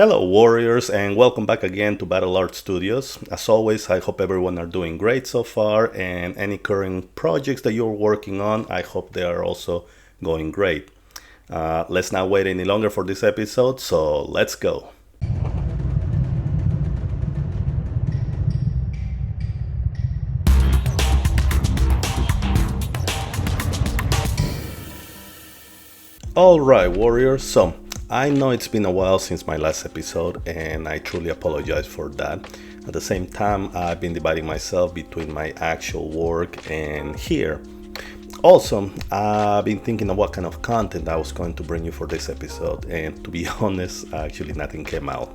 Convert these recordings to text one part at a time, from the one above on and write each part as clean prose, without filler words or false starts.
Hello warriors, and welcome back again to Battle Art Studios. As always, I hope everyone are doing great so far, and any current projects that you're working on, I hope they are also going great. Let's not wait any longer for this episode, so let's go. Alright warriors, so I know it's been a while since my last episode and I truly apologize for that. At the same time, I've been dividing myself between my actual work and here. Also, I've been thinking of what kind of content I was going to bring you for this episode, and to be honest, actually nothing came out.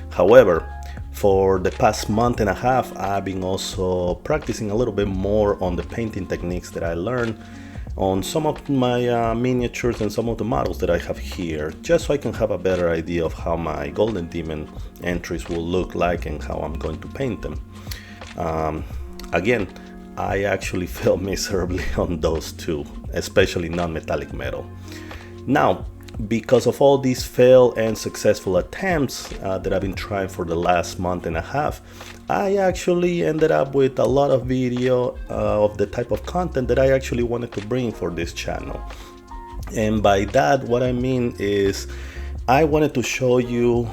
However, for the past month and a half, I've been also practicing a little bit more on the painting techniques that I learned on some of my miniatures and some of the models that I have here, just so I can have a better idea of how my Golden Demon entries will look like and how I'm going to paint them. Again, I actually failed miserably on those two, especially non-metallic metal. Now, because of all these failed and successful attempts that I've been trying for the last month and a half, I actually ended up with a lot of video of the type of content that I actually wanted to bring for this channel. And by that, what I mean is I wanted to show you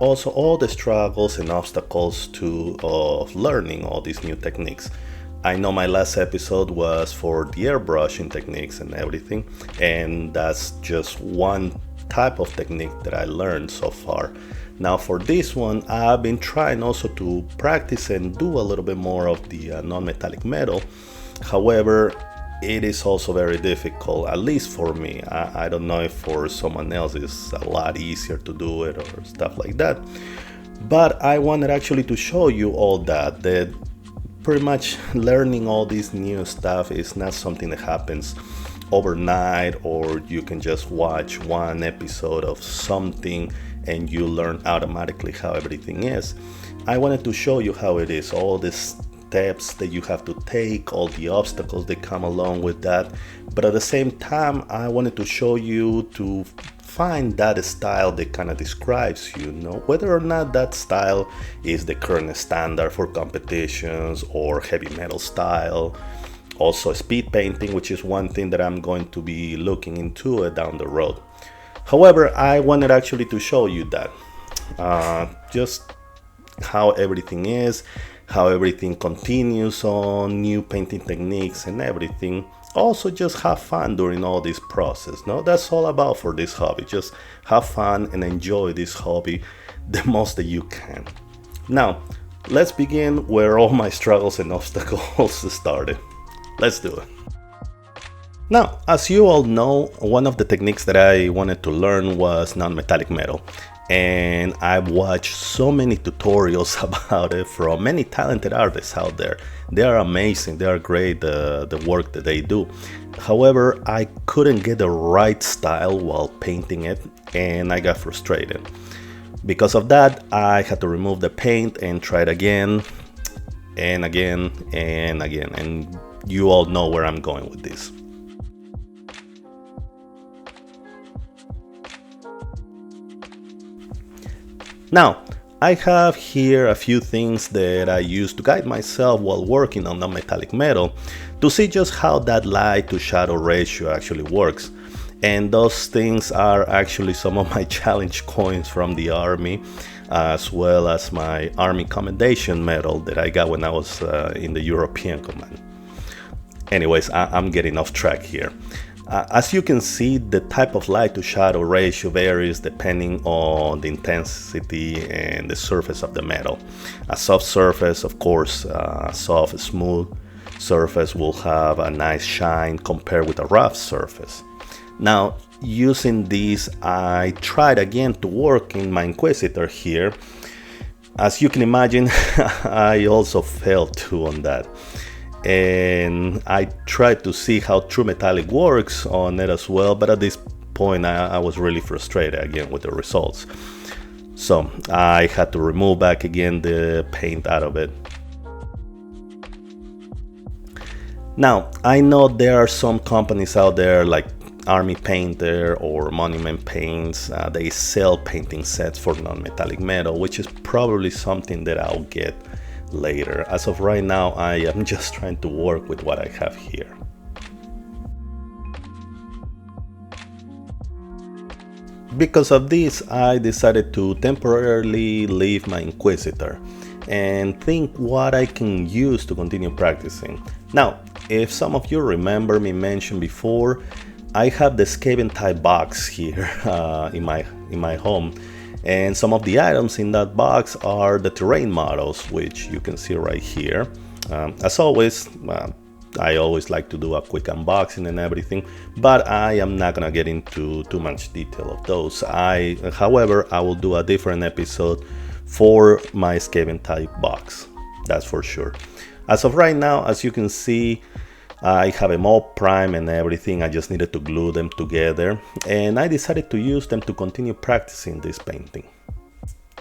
also all the struggles and obstacles of learning all these new techniques. I know my last episode was for the airbrushing techniques and everything, and that's just one type of technique that I learned so far. Now for this one, I've been trying also to practice and do a little bit more of the non-metallic metal. However, it is also very difficult, at least for me. I don't know if for someone else it's a lot easier to do it or stuff like that. But I wanted actually to show you all that pretty much learning all this new stuff is not something that happens overnight, or you can just watch one episode of something and you learn automatically how everything is. I wanted to show you how it is, all the steps that you have to take, all the obstacles that come along with that. But at the same time, I wanted to show you to find that style that kind of describes you, whether or not that style is the current standard for competitions or heavy metal style. Also speed painting, which is one thing that I'm going to be looking into down the road. However, I wanted actually to show you that just how everything is, how everything continues on new painting techniques and everything. Also just have fun during all this process. That's all about for this hobby. Just have fun and enjoy this hobby the most that you can. Now, let's begin where all my struggles and obstacles started. Let's do it. Now, as you all know, one of the techniques that I wanted to learn was non-metallic metal. And I've watched so many tutorials about it from many talented artists out there. They are amazing, they are great, the work that they do. However, I couldn't get the right style while painting it, and I got frustrated. Because of that, I had to remove the paint and try it again and again and again. And you all know where I'm going with this. Now, I have here a few things that I use to guide myself while working on non-metallic metal to see just how that light to shadow ratio actually works. And those things are actually some of my challenge coins from the army, as well as my army commendation medal that I got when I was in the European command. Anyways, I'm getting off track here. As you can see, the type of light to shadow ratio varies depending on the intensity and the surface of the metal. A soft surface, of course, a soft, smooth surface will have a nice shine compared with a rough surface. Now, using these, I tried again to work in my Inquisitor here. As you can imagine, I also failed too on that. And I tried to see how True Metallic works on it as well, but at this point I was really frustrated again with the results. So I had to remove back again the paint out of it. Now, I know there are some companies out there like Army Painter or Monument Paints, they sell painting sets for non-metallic metal, which is probably something that I'll get later. As of right now, I am just trying to work with what I have here. Because of this, I decided to temporarily leave my Inquisitor and think what I can use to continue practicing. Now, if some of you remember me mentioned before, I have the Skaven type box here in my home, and some of the items in that box are the terrain models, which you can see right here. As always, I always like to do a quick unboxing and everything, but I am not gonna get into too much detail of those. However, I will do a different episode for my Skaven type box, that's for sure. As of right now, as you can see, I have them all primed and everything. I just needed to glue them together, and I decided to use them to continue practicing this painting.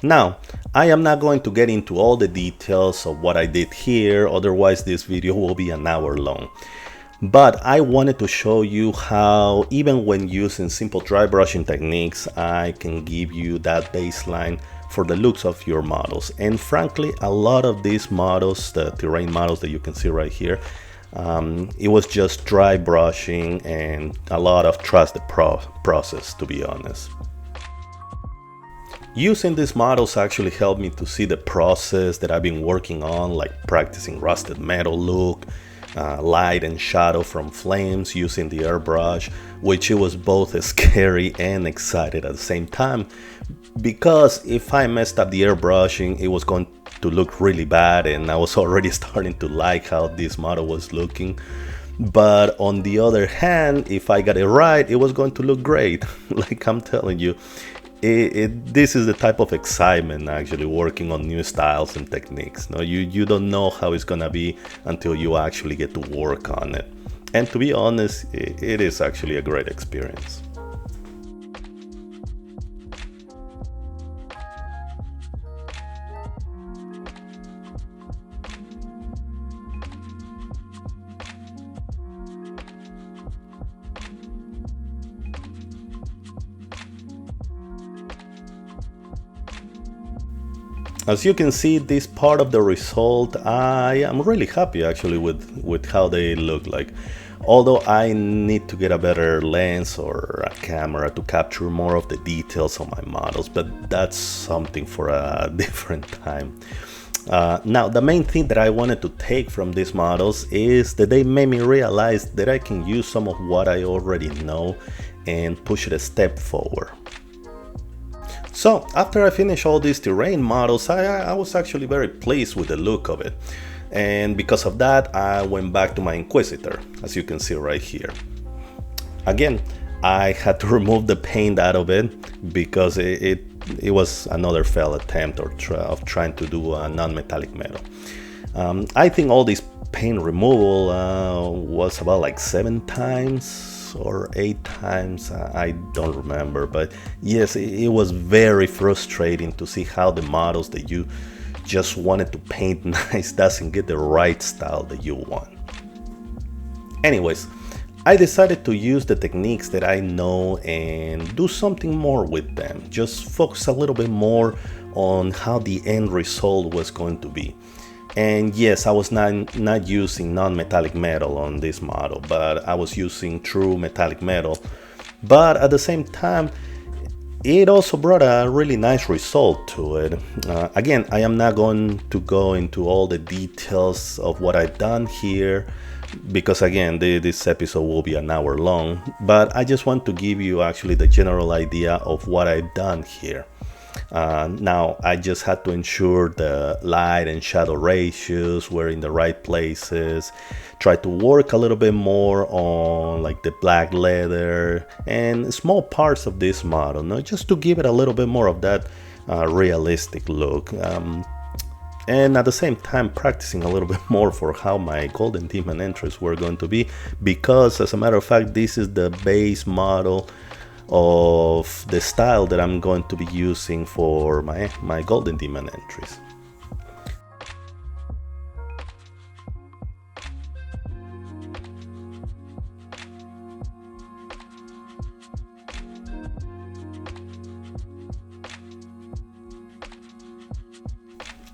Now, I am not going to get into all the details of what I did here, otherwise this video will be an hour long. But I wanted to show you how, even when using simple dry brushing techniques, I can give you that baseline for the looks of your models. And frankly, a lot of these models, the terrain models that you can see right here, it was just dry brushing and a lot of trust the process, to be honest. Using these models actually helped me to see the process that I've been working on, like practicing rusted metal look, light and shadow from flames using the airbrush, which it was both scary and excited at the same time, because if I messed up the airbrushing, it was going to look really bad, and I was already starting to like how this model was looking. But on the other hand, if I got it right, it was going to look great. Like I'm telling you, this is the type of excitement actually working on new styles and techniques. No, you don't know how it's gonna be until you actually get to work on it. And to be honest, it is actually a great experience. As you can see, this part of the result, I am really happy actually with how they look like. Although I need to get a better lens or a camera to capture more of the details on my models, but that's something for a different time. Now, the main thing that I wanted to take from these models is that they made me realize that I can use some of what I already know and push it a step forward. So after I finished all these terrain models, I was actually very pleased with the look of it. And because of that, I went back to my Inquisitor, as you can see right here. Again, I had to remove the paint out of it because it was another failed attempt of trying to do a non-metallic metal. I think all this paint removal was about like 7 times or 8 times, I don't remember, but yes, it was very frustrating to see how the models that you just wanted to paint nice doesn't get the right style that you want. Anyways, I decided to use the techniques that I know and do something more with them, just focus a little bit more on how the end result was going to be. And yes, I was not using non-metallic metal on this model, but I was using true metallic metal. But at the same time, it also brought a really nice result to it. Again, I am not going to go into all the details of what I've done here, because again, this episode will be an hour long, but I just want to give you actually the general idea of what I've done here. Now, I just had to ensure the light and shadow ratios were in the right places, try to work a little bit more on like the black leather and small parts of this model, no? Just to give it a little bit more of that realistic look. And at the same time practicing a little bit more for how my Golden Demon entries were going to be, because as a matter of fact, this is the base model of the style that I'm going to be using for my Golden Demon entries.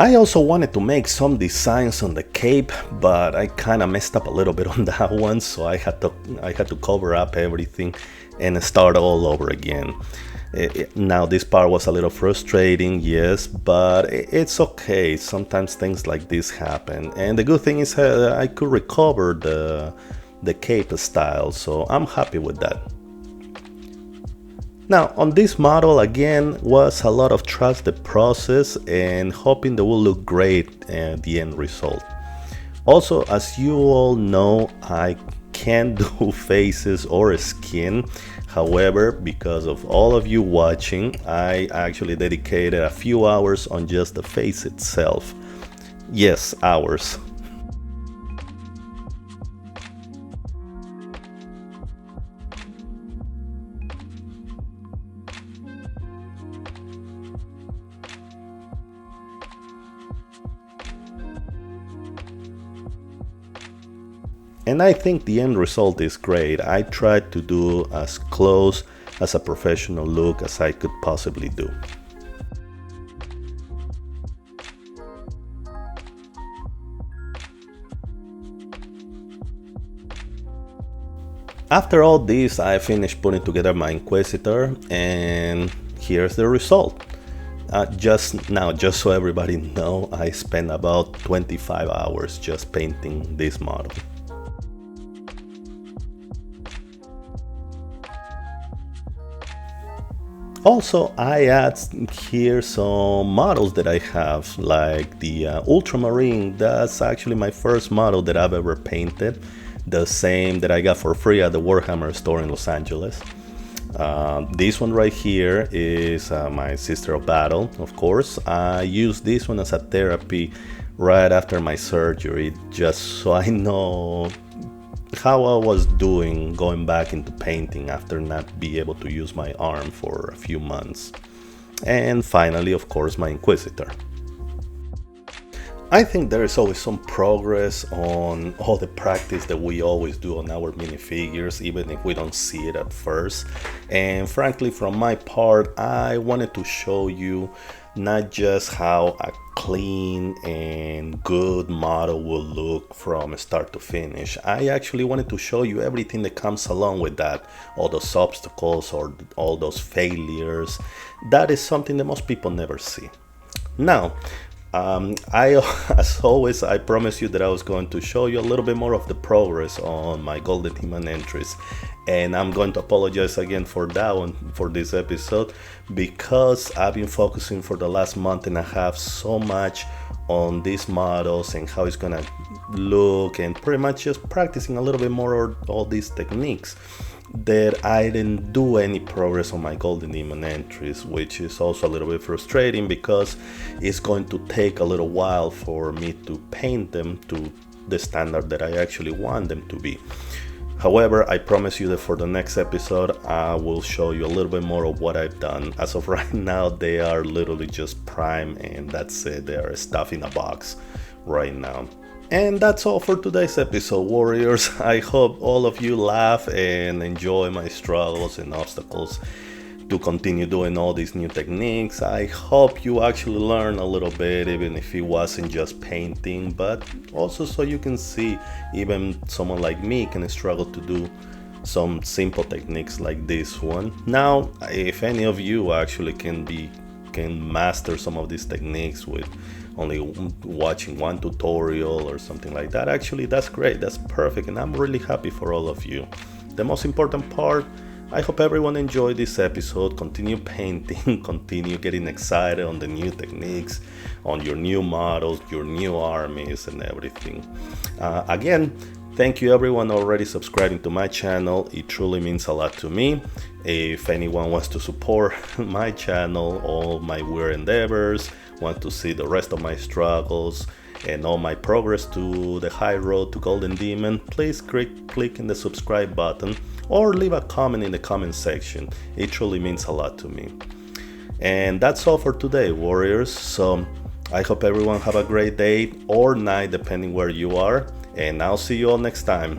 I also wanted to make some designs on the cape, but I kind of messed up a little bit on that one, so I had to cover up everything and start all over again. Now this part was a little frustrating, yes, but it's okay. Sometimes things like this happen, and the good thing is I could recover the cape style, so I'm happy with that. Now on this model again was a lot of trust the process and hoping that will look great at the end result. Also, as you all know, I can't do faces or skin. However, because of all of you watching, I actually dedicated a few hours on just the face itself. Yes, hours. And I think the end result is great. I tried to do as close as a professional look as I could possibly do. After all this, I finished putting together my Inquisitor, and here's the result. Just so everybody know, I spent about 25 hours just painting this model. Also, I add here some models that I have, like the Ultramarine. That's actually my first model that I've ever painted. The same that I got for free at the Warhammer store in Los Angeles. This one right here is my Sister of Battle, of course. I used this one as a therapy right after my surgery, just so I know how I was doing going back into painting after not being able to use my arm for a few months. And finally, of course, my Inquisitor. I think there is always some progress on all the practice that we always do on our minifigures, even if we don't see it at first. And frankly, from my part, I wanted to show you not just how a clean and good model will look from start to finish. I actually wanted to show you everything that comes along with that, all those obstacles or all those failures. That is something that most people never see. Now, as always, I promised you that I was going to show you a little bit more of the progress on my Golden Demon entries, and I'm going to apologize again for that one for this episode, because I've been focusing for the last month and a half so much on these models and how it's gonna look, and pretty much just practicing a little bit more of all these techniques, that I didn't do any progress on my Golden Demon entries, which is also a little bit frustrating because it's going to take a little while for me to paint them to the standard that I actually want them to be. However, I promise you that for the next episode I will show you a little bit more of what I've done. As of right now, they are literally just prime, and that's it. They are stuff in a box right now. And that's all for today's episode, warriors. I hope all of you laugh and enjoy my struggles and obstacles to continue doing all these new techniques. I hope you actually learn a little bit, even if it wasn't just painting, but also so you can see even someone like me can struggle to do some simple techniques like this one. Now, if any of you actually can master some of these techniques with only watching one tutorial or something like that, actually that's great, that's perfect, and I'm really happy for all of you. The most important part, I hope everyone enjoyed this episode. Continue painting, continue getting excited on the new techniques, on your new models, your new armies and everything. Again, thank you everyone already subscribing to my channel. It truly means a lot to me. If anyone wants to support my channel, all my weird endeavors, want to see the rest of my struggles and all my progress to the high road to Golden Demon, please click in the subscribe button or leave a comment in the comment section. It truly means a lot to me. And that's all for today, warriors. So I hope everyone have a great day or night, depending where you are, and I'll see you all next time.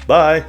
Bye.